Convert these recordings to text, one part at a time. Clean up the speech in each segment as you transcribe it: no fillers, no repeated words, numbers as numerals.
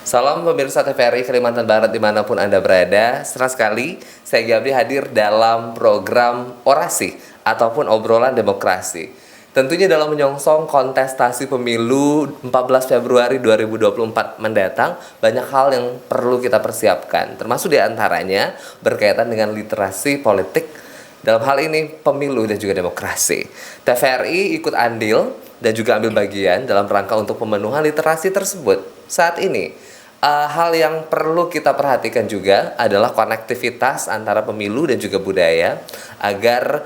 Salam pemirsa TVRI Kalimantan Barat dimanapun Anda berada. Senang sekali saya Gabri hadir dalam program orasi ataupun obrolan demokrasi. Tentunya dalam menyongsong kontestasi pemilu 14 Februari 2024 mendatang, banyak hal yang perlu kita persiapkan. Termasuk diantaranya berkaitan dengan literasi politik, dalam hal ini pemilu dan juga demokrasi. TVRI ikut andil dan juga ambil bagian dalam rangka untuk pemenuhan literasi tersebut. Saat ini, hal yang perlu kita perhatikan juga adalah konektivitas antara pemilu dan juga budaya agar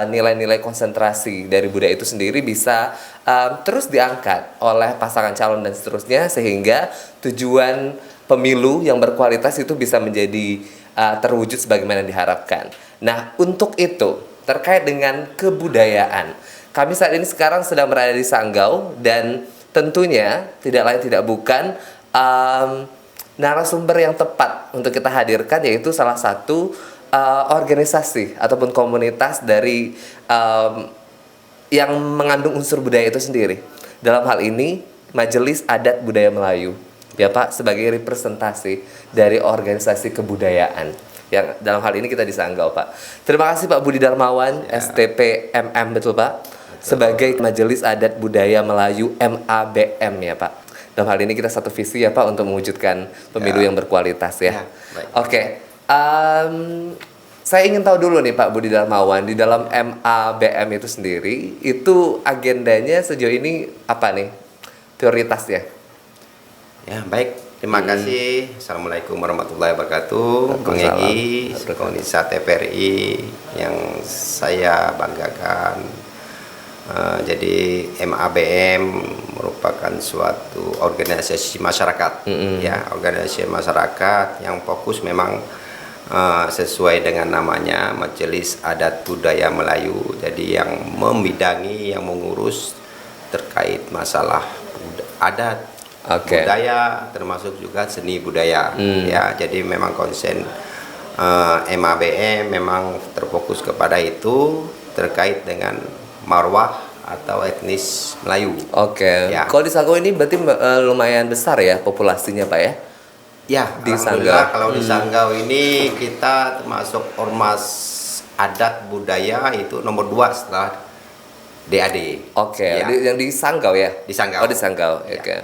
nilai-nilai konsentrasi dari budaya itu sendiri bisa terus diangkat oleh pasangan calon dan seterusnya, sehingga tujuan pemilu yang berkualitas itu bisa menjadi terwujud sebagaimana diharapkan. Nah, untuk itu terkait dengan kebudayaan, kami saat ini sekarang sedang berada di Sanggau dan tentunya tidak lain tidak bukan narasumber yang tepat untuk kita hadirkan, yaitu salah satu organisasi ataupun komunitas dari yang mengandung unsur budaya itu sendiri. Dalam hal ini Majelis Adat Budaya Melayu, ya Pak, sebagai representasi dari organisasi kebudayaan. Yang dalam hal ini kita di Sanggau, Pak. Terima kasih Pak Budi Darmawan, ya. STPMM, betul Pak? Betul. Sebagai Majelis Adat Budaya Melayu MABM, ya Pak. Dalam hal ini kita satu visi ya Pak untuk mewujudkan pemilu yang berkualitas ya. Oke. Saya ingin tahu dulu nih Pak Budi Darmawan, di dalam MABM itu sendiri, itu agendanya sejauh ini apa nih prioritasnya? Ya, baik. Terima kasih. Assalamualaikum warahmatullahi wabarakatuh. Bang Egy, Komisa TVRI yang saya banggakan. Jadi MABM merupakan suatu organisasi masyarakat, ya, organisasi masyarakat yang fokus memang sesuai dengan namanya Majelis Adat Budaya Melayu. Jadi yang membidangi, yang mengurus terkait masalah adat, budaya, termasuk juga seni budaya. Ya, jadi memang konsen MABM memang terfokus kepada itu terkait dengan marwah atau etnis Melayu. Ya. Kalau di Sanggau ini berarti lumayan besar ya populasinya Pak ya? Ya, di Sanggau. Kalau di Sanggau ini kita termasuk ormas adat budaya itu nomor 2 setelah DAD. Ya. Yang di Sanggau ya? Di Sanggau. Oh, di Sanggau. Ya.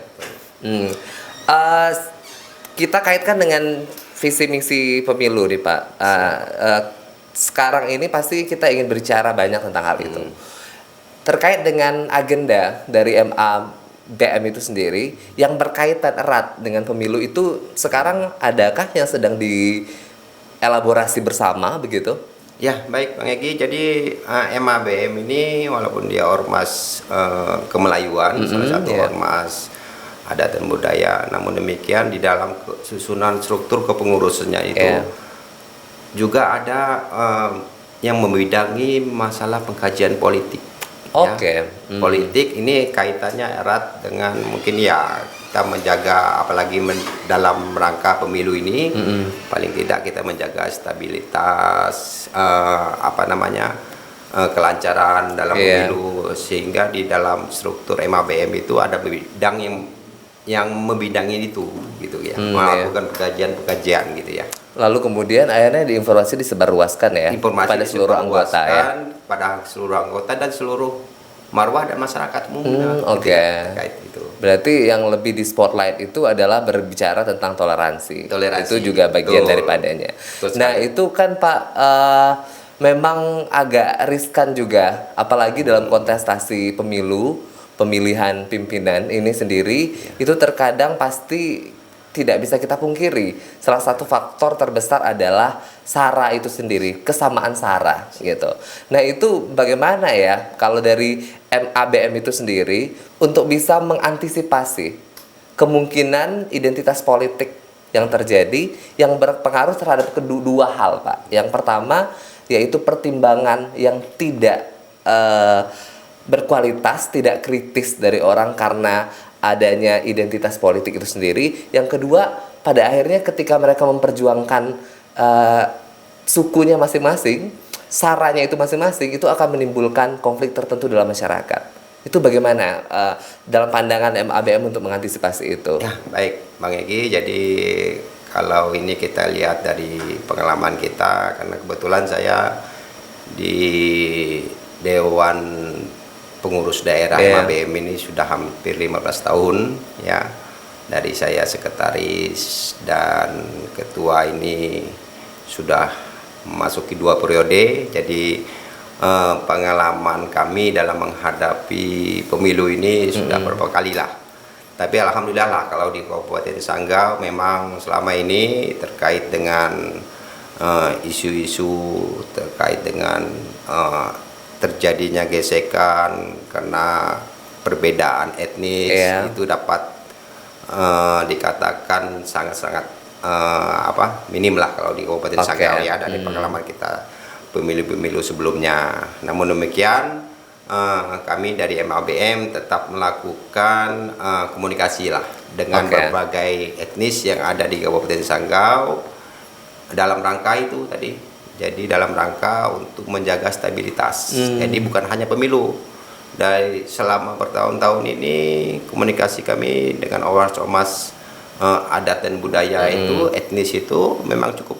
Kita kaitkan dengan visi misi pemilu nih Pak. Sekarang ini pasti kita ingin berbicara banyak tentang hal itu. Terkait dengan agenda dari MABM itu sendiri yang berkaitan erat dengan pemilu itu, sekarang adakah yang sedang dielaborasi bersama begitu? Ya, baik Bang Egy. Jadi MABM ini walaupun dia ormas kemelayuan, salah satu ormas adat dan budaya, namun demikian di dalam susunan struktur kepengurusannya itu juga ada yang membidangi masalah pengkajian politik. Politik ini kaitannya erat dengan mungkin ya kita menjaga, apalagi dalam rangka pemilu ini, paling tidak kita menjaga stabilitas, kelancaran dalam pemilu, sehingga di dalam struktur MABM itu ada bidang yang membidangi itu gitu ya, melakukan pengkajian gitu ya. Lalu kemudian akhirnya diinformasi disebarluaskan ya pada seluruh anggota ya. Pada seluruh anggota dan seluruh marwah dan masyarakat umum. Terkait itu. Berarti yang lebih di spotlight itu adalah berbicara tentang toleransi. Itu juga bagian daripadanya. Nah, itu kan Pak memang agak riskan juga, apalagi dalam kontestasi pemilihan pimpinan ini sendiri, itu terkadang pasti tidak bisa kita pungkiri. Salah satu faktor terbesar adalah sara itu sendiri, kesamaan sara gitu. Nah, itu bagaimana ya kalau dari MABM itu sendiri untuk bisa mengantisipasi kemungkinan identitas politik yang terjadi yang berpengaruh terhadap kedua hal, Pak. Yang pertama yaitu pertimbangan yang tidak berkualitas, tidak kritis dari orang karena adanya identitas politik itu sendiri. Yang kedua, pada akhirnya ketika mereka memperjuangkan sukunya masing-masing, saranya itu masing-masing, itu akan menimbulkan konflik tertentu dalam masyarakat. Itu bagaimana dalam pandangan MABM untuk mengantisipasi itu? Ya, baik Bang Egi. Jadi kalau ini kita lihat dari pengalaman kita, karena kebetulan saya di Dewan Pengurus Daerah MABM ini sudah hampir 15 tahun ya. Dari saya sekretaris dan ketua ini sudah memasuki 2 periode. Jadi pengalaman kami dalam menghadapi pemilu ini sudah beberapa kali lah. Tapi alhamdulillah lah kalau di Kabupaten Sanggau memang selama ini terkait dengan isu-isu terkait dengan terjadinya gesekan karena perbedaan etnis itu dapat dikatakan sangat-sangat minim lah kalau di Kabupaten Sanggau ya, dari pengalaman kita pemilu-pemilu sebelumnya. Namun demikian kami dari MABM tetap melakukan komunikasi lah dengan berbagai etnis yang ada di Kabupaten Sanggau dalam rangka itu tadi. Jadi dalam rangka untuk menjaga stabilitas. Jadi bukan hanya pemilu. Dari selama bertahun-tahun ini komunikasi kami dengan ormas adat dan budaya itu, etnis itu memang cukup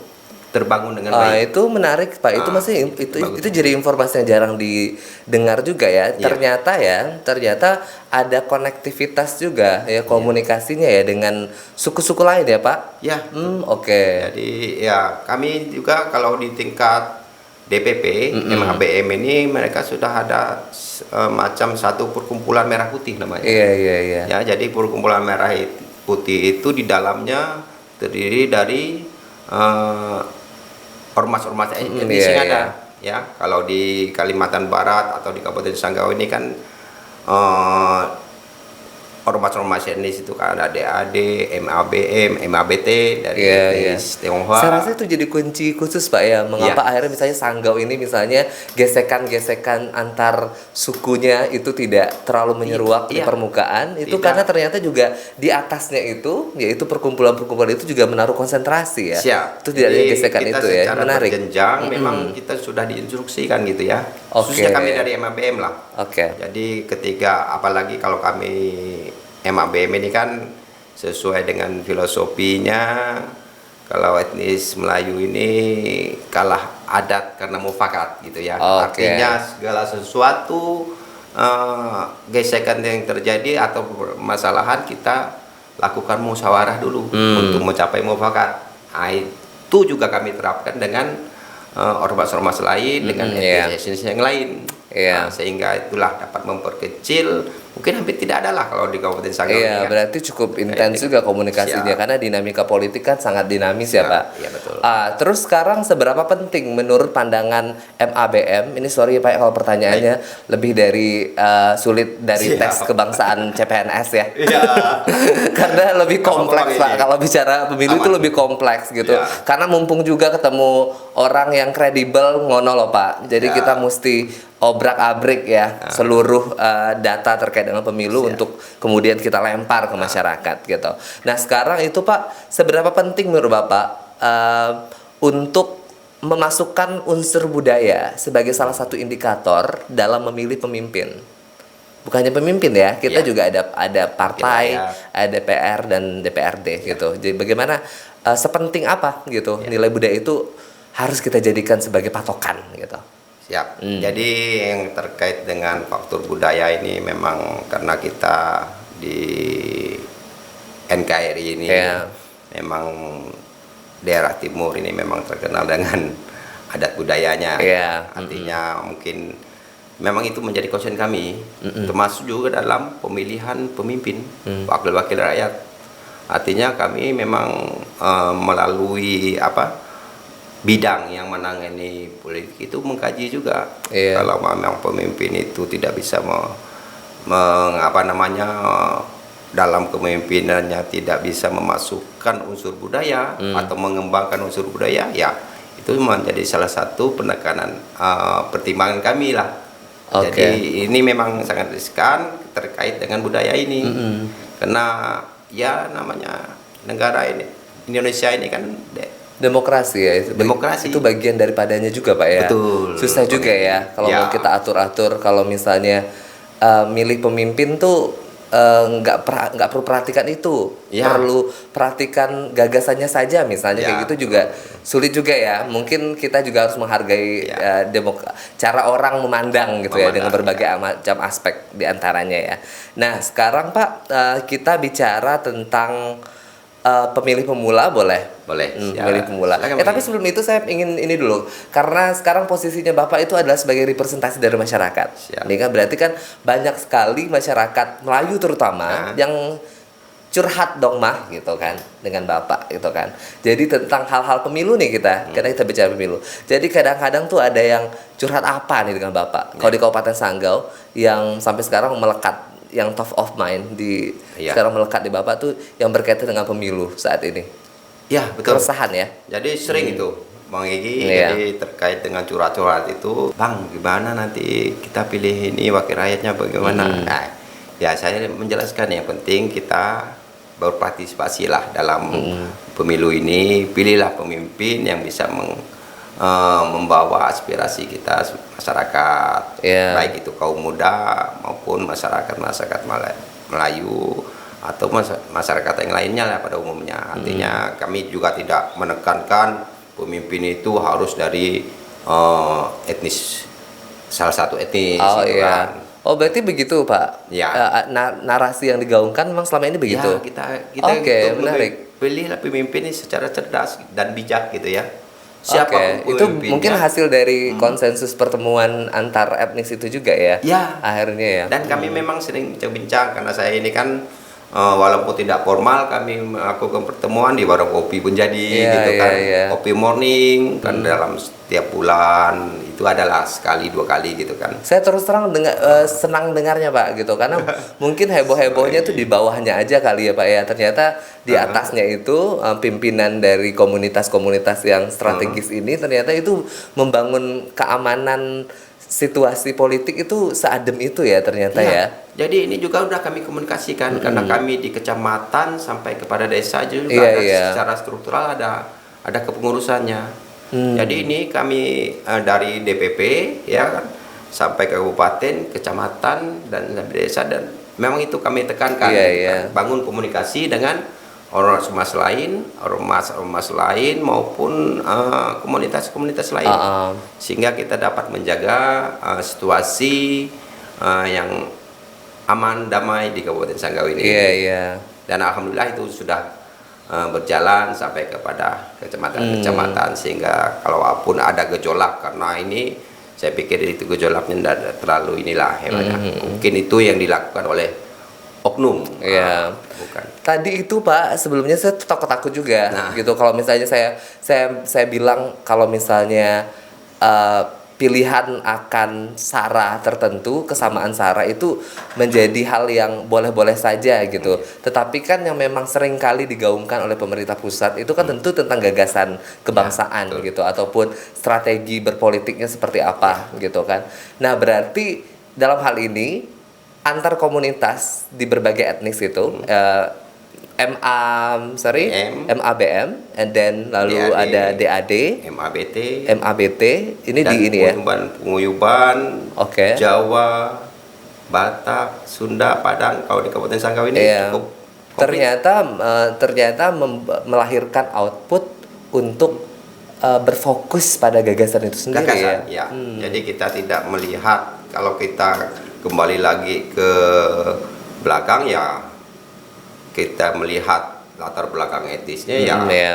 terbangun dengan baik. Itu menarik Pak. Itu masih itu jadi informasi yang jarang didengar juga ya. Ternyata ada konektivitas juga ya, komunikasinya ya dengan suku-suku lain ya Pak. Ya. Jadi ya kami juga kalau di tingkat DPP MABM ini mereka sudah ada macam satu perkumpulan merah putih namanya. Iya. Ya, jadi perkumpulan merah putih itu di dalamnya terdiri dari ormas-ormas etnis yang ada. Ya, kalau di Kalimantan Barat atau di Kabupaten Sanggau ini kan ormas-ormas etnis itu kan ada DAD, MABM, MABT dari etnis Tionghoa. Saya rasa itu jadi kunci khusus Pak ya, mengapa akhirnya misalnya Sanggau ini misalnya gesekan-gesekan antar sukunya itu tidak terlalu menyeruak di permukaan, itu karena ternyata juga di atasnya itu, yaitu perkumpulan-perkumpulan itu juga menaruh konsentrasi ya. Siap. Itu tidak ada gesekan itu ya, menarik. Berjenjang memang kita sudah diinstruksikan gitu ya. Khususnya kami dari MABM lah. Jadi ketika apalagi kalau kami MABM ini kan sesuai dengan filosofinya, kalau etnis Melayu ini kalah adat karena mufakat gitu ya. Artinya segala sesuatu gesekan yang terjadi atau permasalahan kita lakukan musyawarah dulu untuk mencapai mufakat. Itu juga kami terapkan dengan ormas-ormas lain, dengan etnis yang lain. Sehingga itulah dapat memperkecil, mungkin hampir tidak ada lah kalau di Kabupaten Sanggau ini. Berarti cukup intens juga komunikasinya karena dinamika politik kan sangat dinamis ya Pak. Iya betul. Terus sekarang seberapa penting menurut pandangan MABM, ini sorry Pak kalau pertanyaannya lebih dari sulit dari tes kebangsaan CPNS ya. Karena lebih kompleks Pak, kalau bicara pemilu itu lebih kompleks gitu. Karena mumpung juga ketemu orang yang kredibel ngono loh Pak. Jadi kita mesti obrak-abrik ya seluruh data terkait dengan pemilu untuk kemudian kita lempar ke masyarakat gitu. Nah sekarang itu Pak, seberapa penting menurut Bapak untuk memasukkan unsur budaya sebagai salah satu indikator dalam memilih pemimpin? Bukannya pemimpin ya, kita juga ada partai, ada DPR dan DPRD gitu. Jadi bagaimana sepenting apa gitu nilai budaya itu harus kita jadikan sebagai patokan gitu. Siap. Jadi yang terkait dengan faktor budaya ini memang karena kita di NKRI ini memang daerah timur ini memang terkenal dengan adat budayanya. Artinya mungkin memang itu menjadi concern kami, termasuk juga dalam pemilihan pemimpin, wakil-wakil rakyat. Artinya kami memang melalui bidang yang menangani politik itu mengkaji juga. Kalau memang pemimpin itu tidak bisa dalam kepemimpinannya tidak bisa memasukkan unsur budaya atau mengembangkan unsur budaya, ya itu menjadi salah satu penekanan pertimbangan kami lah. Jadi ini memang sangat riskan terkait dengan budaya ini, karena ya namanya negara ini Indonesia ini kan demokrasi ya, demokrasi itu bagian daripadanya juga Pak ya. Betul. Susah juga ya kalau mau kita atur-atur, kalau misalnya milih pemimpin tuh nggak perlu perhatikan itu, Ya. perlu perhatikan gagasannya saja misalnya, Ya, kayak gitu juga sulit juga ya. Mungkin kita juga harus menghargai Ya. cara orang memandang gitu ya, dengan Memandang, berbagai macam aspek diantaranya ya. Nah sekarang Pak, kita bicara tentang pemilih pemula boleh? Boleh. Siap. Pemilih pemula. Silakan, Tapi Bang. sebelum itu saya ingin ini dulu, karena sekarang posisinya Bapak itu adalah sebagai representasi dari masyarakat. Siap. Ini kan berarti kan banyak sekali masyarakat Melayu terutama yang curhat dong mah gitu kan dengan Bapak gitu kan. Jadi tentang hal-hal pemilu nih karena kita bicara pemilu. Jadi kadang-kadang tuh ada yang curhat apa nih dengan Bapak. Kalau di Kabupaten Sanggau yang sampai sekarang melekat, yang top of mind sekarang melekat di Bapak tuh yang berkaitan dengan pemilu saat ini. Ya, betul. Keresahan ya. Jadi sering itu Bang Egy, Iya. jadi terkait dengan curhat-curhat itu, Bang gimana nanti kita pilih ini wakil rakyatnya bagaimana? Nah, ya saya menjelaskan yang penting kita berpartisipasi lah dalam pemilu ini, pilihlah pemimpin yang bisa membawa aspirasi kita masyarakat, Iya. baik itu kaum muda maupun masyarakat Melayu atau masyarakat yang lainnya lah pada umumnya. Artinya kami juga tidak menekankan pemimpin itu harus dari etnis, salah satu etnis Oh gitu iya. kan. Oh berarti begitu Pak. Ya. Narasi yang digaungkan memang selama ini begitu. Ya, kita Oke, untuk menarik. pilihlah pemimpin ini secara cerdas dan bijak gitu ya. Oke, Siapapun itu pemimpinnya. mungkin hasil dari konsensus pertemuan antar etnis itu juga ya. Ya. Akhirnya ya. Dan kami memang sering bincang-bincang karena saya ini kan walaupun tidak formal kami melakukan pertemuan di warung kopi pun jadi Iya, gitu kan. iya, iya. Kopi morning kan dalam setiap bulan itu adalah sekali dua kali gitu kan. Saya terus terang senang dengarnya Pak gitu, karena mungkin heboh-hebohnya tuh di bawahnya aja kali ya Pak ya. Ternyata di atasnya itu pimpinan dari komunitas-komunitas yang strategis ini ternyata itu membangun keamanan situasi politik itu seadem itu ya ternyata ya. Jadi ini juga udah kami komunikasikan karena kami di kecamatan sampai kepada desa juga Iya, ada iya. secara struktural ada kepengurusannya. Jadi ini kami dari DPP ya kan sampai ke kabupaten, kecamatan dan sampai desa, dan memang itu kami tekankan Iya, iya. bangun komunikasi dengan ormas lain maupun komunitas-komunitas lain sehingga kita dapat menjaga situasi yang aman damai di Kabupaten Sanggau ini. Iya iya. Dan alhamdulillah itu sudah berjalan sampai kepada kecamatan-kecamatan sehingga kalaupun ada gejolak, karena ini saya pikir itu gejolaknya tidak terlalu inilah mungkin itu yang dilakukan oleh oknum. Iya. Bukan. Tadi itu Pak, sebelumnya saya takut juga gitu kalau misalnya saya bilang kalau misalnya pilihan akan sara tertentu, kesamaan sara itu menjadi hal yang boleh-boleh saja gitu. Tetapi kan yang memang sering kali digaungkan oleh pemerintah pusat itu kan tentu tentang gagasan kebangsaan gitu, ataupun strategi berpolitiknya seperti apa gitu kan. Nah berarti dalam hal ini antar komunitas di berbagai etnis itu MABM, and then lalu DAD, ada DAD, MABT, ini dan di ini ya. Penguyuban, Oke. Jawa, Batak, Sunda, Padang. Kalau di Kabupaten Sanggau ini Iya. cukup Ternyata melahirkan output untuk berfokus pada gagasan itu sendiri gagasan, ya. Jadi kita tidak melihat, kalau kita kembali lagi ke belakang ya kita melihat latar belakang etisnya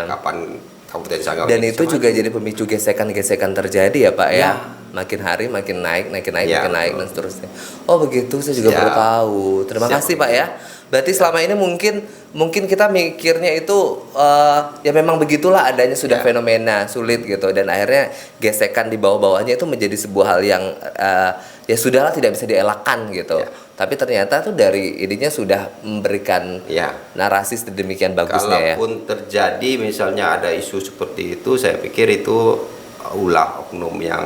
kapan Kabupaten Sanggau Dan ini itu bisa juga maju. jadi pemicu gesekan-gesekan terjadi ya Pak ya. Ya. Makin hari makin naik, Ya, makin naik dan betul. seterusnya. Oh begitu, saya juga Siap. baru tahu. Terima Siap. kasih Pak ya. Berarti selama ini mungkin kita mikirnya itu ya memang begitulah adanya sudah Ya. fenomena sulit gitu, dan akhirnya gesekan di bawah-bawahnya itu menjadi sebuah hal yang ya sudahlah tidak bisa dielakkan gitu. Ya. Tapi ternyata tuh dari ininya sudah memberikan Ya. narasi sedemikian bagusnya ya. Kalaupun terjadi misalnya ada isu seperti itu, saya pikir itu ulah oknum yang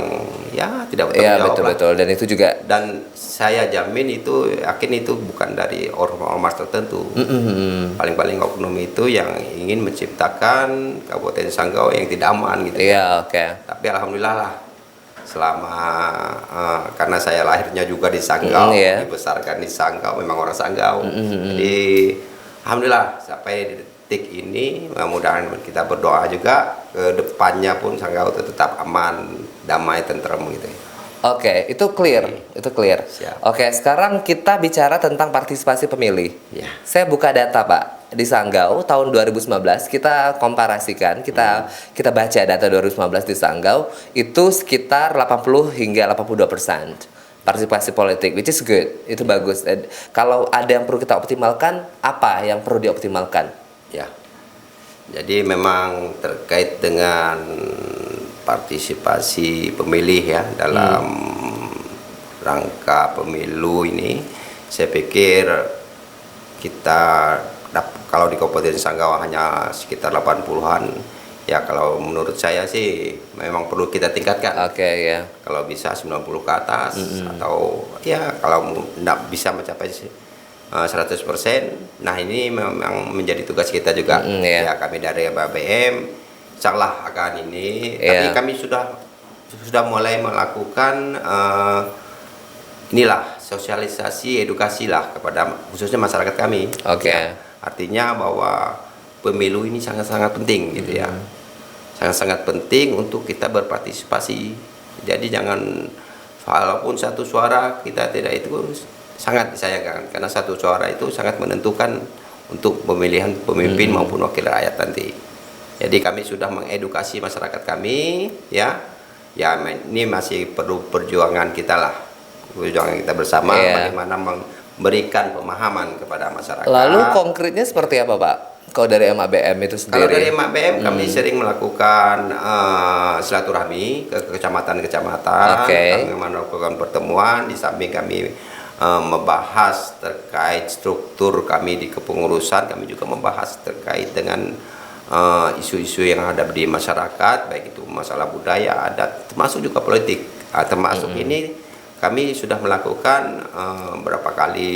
tidak bertanggung Iya jawab lah. betul. Dan itu juga Dan saya jamin itu, yakin itu bukan dari ormas tertentu. Paling-paling oknum itu yang ingin menciptakan Kabupaten Sanggau yang tidak aman gitu. iya oke. Tapi alhamdulillah lah selama karena saya lahirnya juga di Sanggau, Iya. dibesarkan di Sanggau, memang orang Sanggau. Jadi alhamdulillah sampai di detik ini, mudah-mudahan kita berdoa juga ke depannya pun Sanggau tetap aman, damai, tentrem gitu. Oke, itu clear, itu clear. Siap. Oke, sekarang kita bicara tentang partisipasi pemilih. Ya. Saya buka data, Pak. Di Sanggau tahun 2019 kita komparasikan, kita baca data 2019 di Sanggau itu sekitar 80 hingga 82% partisipasi politik, which is good, itu bagus. Kalau ada yang perlu kita optimalkan, apa yang perlu dioptimalkan? Ya. Jadi memang terkait dengan partisipasi pemilih ya dalam rangka pemilu ini, saya pikir kita kalau di Kabupaten Sanggau hanya sekitar 80-an, ya kalau menurut saya sih memang perlu kita tingkatkan. Oke, ya. Kalau bisa 90 ke atas atau ya kalau tidak bisa mencapai 100%, nah ini memang menjadi tugas kita juga. Iya. Ya kami dari MABM insyaallah akan ini, Iya. tapi kami sudah mulai melakukan inilah sosialisasi edukasi lah kepada khususnya masyarakat kami. Oke. Ya, artinya bahwa pemilu ini sangat-sangat penting gitu ya. Sangat-sangat penting untuk kita berpartisipasi. Jadi jangan, walaupun satu suara kita tidak, itu sangat disayangkan karena satu suara itu sangat menentukan untuk pemilihan pemimpin maupun wakil rakyat nanti. Jadi kami sudah mengedukasi masyarakat kami, ya ini masih perlu perjuangan kita lah, perjuangan kita bersama, bagaimana memberikan pemahaman kepada masyarakat. Lalu konkretnya seperti apa, Pak? Kalau dari MABM itu sendiri? Kalau dari MABM kami sering melakukan silaturahmi ke kecamatan-kecamatan. Kami melakukan pertemuan, di samping kami membahas terkait struktur kami di kepengurusan, kami juga membahas terkait dengan isu-isu yang ada di masyarakat, baik itu masalah budaya, adat, termasuk juga politik. Termasuk ini kami sudah melakukan berapa kali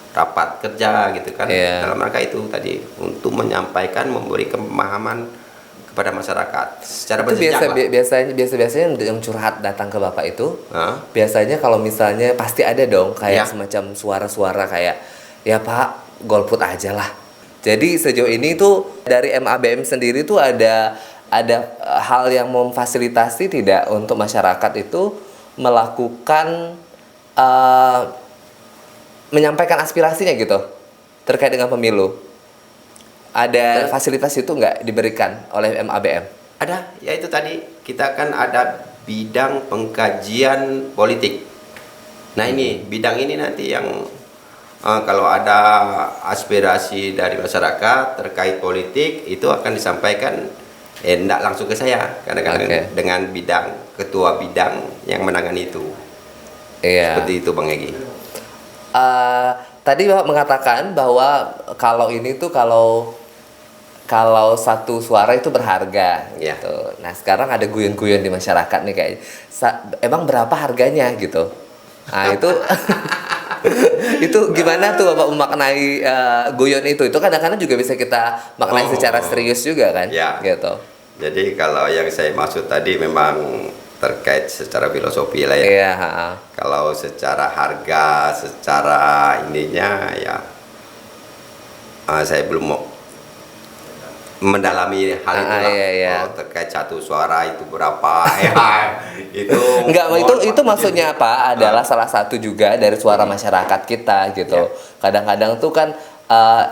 rapat kerja gitu kan, dalam rangka itu tadi untuk menyampaikan, memberi pemahaman kepada masyarakat secara berjenjang. Biasanya yang curhat datang ke Bapak itu, biasanya kalau misalnya pasti ada dong kayak semacam suara-suara kayak, ya Pak, golput aja lah. Jadi sejauh ini tuh dari MABM sendiri tuh ada hal yang memfasilitasi tidak untuk masyarakat itu melakukan menyampaikan aspirasinya gitu terkait dengan pemilu. Ada fasilitas itu nggak diberikan oleh MABM? Ada, ya itu tadi kita kan ada bidang pengkajian politik. Nah ini bidang ini nanti yang kalau ada aspirasi dari masyarakat terkait politik itu akan disampaikan tidak langsung ke saya, kadang-kadang dengan ketua bidang yang menangani itu. Seperti itu Bang Egy. Tadi Bapak mengatakan bahwa kalau ini tuh kalau satu suara itu berharga gitu. Nah sekarang ada guyon-guyon di masyarakat nih kayak emang berapa harganya gitu. Nah itu itu gimana tuh Bapak memaknai guyon itu? Itu kadang-kadang juga bisa kita maknai secara serius juga kan? Gitu. Jadi kalau yang saya maksud tadi memang terkait secara filosofi lah ya. Kalau secara harga, secara ininya ya saya belum mau mendalami hal itu lah. Terkait satu suara itu berapa itu itu maksudnya apa adalah salah satu juga dari suara masyarakat kita gitu. Kadang-kadang tuh kan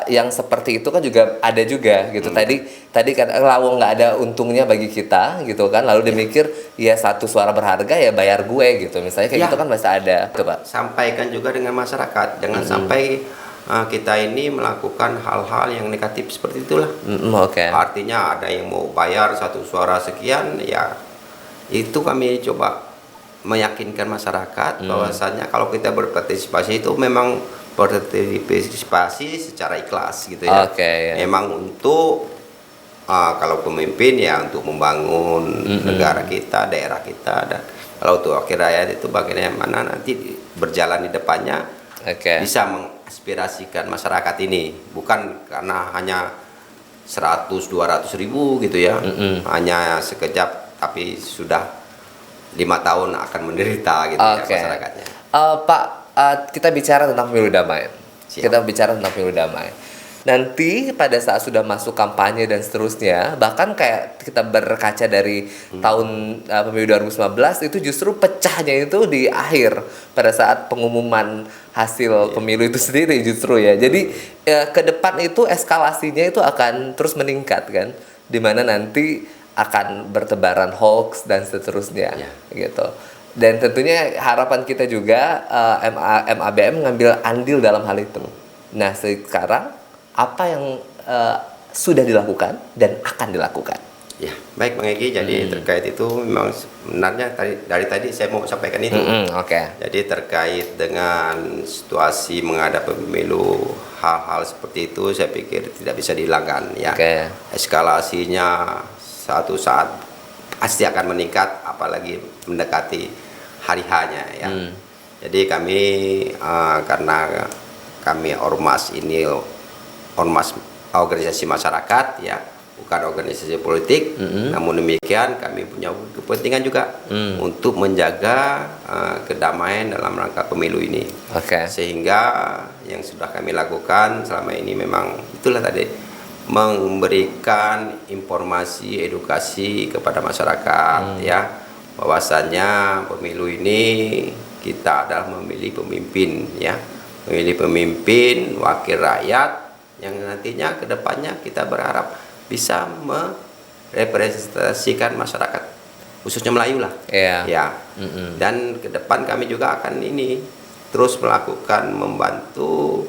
yang seperti itu kan juga ada juga gitu. Tadi kan lawang nggak ada untungnya bagi kita gitu kan, lalu dia mikir ya satu suara berharga ya bayar gue gitu misalnya kayak gitu kan masih ada tuh Pak. Sampaikan juga dengan masyarakat, jangan sampai kita ini melakukan hal-hal yang negatif seperti itulah. Artinya ada yang mau bayar satu suara sekian, ya itu kami coba meyakinkan masyarakat bahwasanya kalau kita berpartisipasi itu memang berpartisipasi secara ikhlas gitu ya. Memang untuk kalau pemimpin ya untuk membangun negara kita, daerah kita, dan kalau untuk wakil rakyat itu bagaimana nanti berjalan di depannya bisa mengaspirasikan masyarakat ini, bukan karena hanya 100-200 ribu gitu ya, hanya sekejap tapi sudah 5 tahun akan menderita gitu ya Oke. masyarakatnya. Pak, kita bicara tentang pemilu damai. Siap. Kita bicara tentang pemilu damai. Nanti pada saat sudah masuk kampanye dan seterusnya, bahkan kayak kita berkaca dari tahun pemilu 2019 itu justru pecahnya itu di akhir pada saat pengumuman hasil pemilu itu sendiri justru ya. Jadi ke depan itu eskalasinya itu akan terus meningkat kan, di mana nanti akan bertebaran hoax dan seterusnya Ya. gitu. Dan tentunya harapan kita juga MABM mengambil andil dalam hal itu. Nah, sekarang apa yang sudah dilakukan dan akan dilakukan? Ya, baik Bang Egi. Jadi terkait itu memang sebenarnya dari tadi saya mau sampaikan itu. Oke. Jadi terkait dengan situasi menghadapi pemilu, hal-hal seperti itu saya pikir tidak bisa dihilangkan ya. Oke. Eskalasinya satu saat pasti akan meningkat, apalagi mendekati hari H-nya ya. Jadi kami karena kami ormas ini ormas organisasi masyarakat ya, bukan organisasi politik. Namun demikian kami punya kepentingan juga untuk menjaga kedamaian dalam rangka pemilu ini. Oke. Sehingga yang sudah kami lakukan selama ini memang itulah tadi, memberikan informasi edukasi kepada masyarakat ya, bahwasannya pemilu ini kita adalah memilih pemimpin ya, memilih pemimpin wakil rakyat yang nantinya kedepannya kita berharap bisa merepresentasikan masyarakat khususnya Melayu lah. Iya. Ya. Dan ke depan kami juga akan ini terus melakukan membantu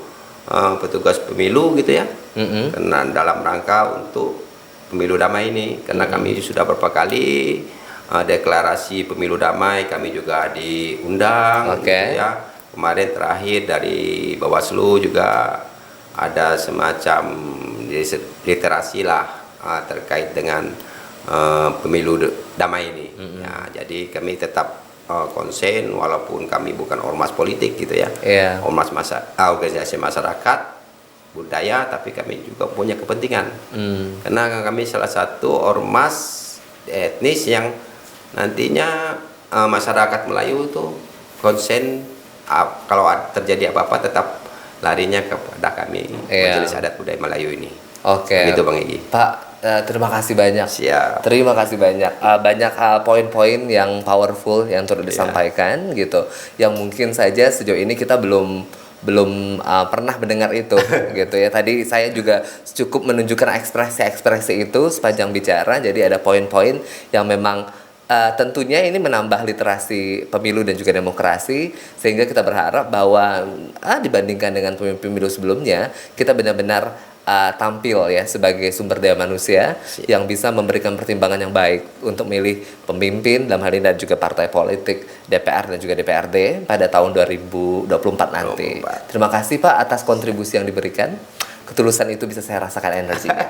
petugas pemilu gitu ya. Karena dalam rangka untuk pemilu damai ini, karena kami sudah beberapa kali deklarasi pemilu damai, kami juga diundang Oke. gitu ya. Kemarin terakhir dari Bawaslu juga ada semacam literasi lah terkait dengan pemilu damai ini. Ya, jadi kami tetap konsen walaupun kami bukan ormas politik gitu ya. Iya. Ormas organisasi masyarakat budaya, tapi kami juga punya kepentingan. Karena kami salah satu ormas etnis yang nantinya masyarakat Melayu itu konsen kalau terjadi apa-apa tetap larinya kepada kami, Iya. Majelis Adat Budaya Melayu ini. Oke. Begitu Bang Egi. Pak, terima kasih banyak. Siap. Terima kasih banyak. Banyak poin-poin yang powerful yang turut disampaikan gitu. Yang mungkin saja sejauh ini kita belum pernah mendengar itu gitu ya. Tadi saya juga cukup menunjukkan ekspresi-ekspresi itu sepanjang bicara. Jadi ada poin-poin yang memang tentunya ini menambah literasi pemilu dan juga demokrasi, sehingga kita berharap bahwa dibandingkan dengan pemilu sebelumnya, kita benar-benar tampil ya sebagai sumber daya manusia yang bisa memberikan pertimbangan yang baik untuk milih pemimpin dalam hal ini dan juga partai politik DPR dan juga DPRD pada tahun 2024 nanti. Terima kasih Pak atas kontribusi yang diberikan. Ketulusan itu bisa saya rasakan energinya.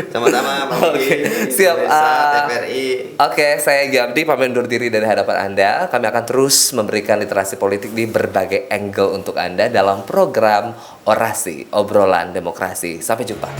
Sama-sama Bang Egi. Siap. TVRI. Oke, saya Gyamdi pamit undur diri dari hadapan Anda. Kami akan terus memberikan literasi politik di berbagai angle untuk Anda dalam program Orasi Obrolan Demokrasi. Sampai jumpa.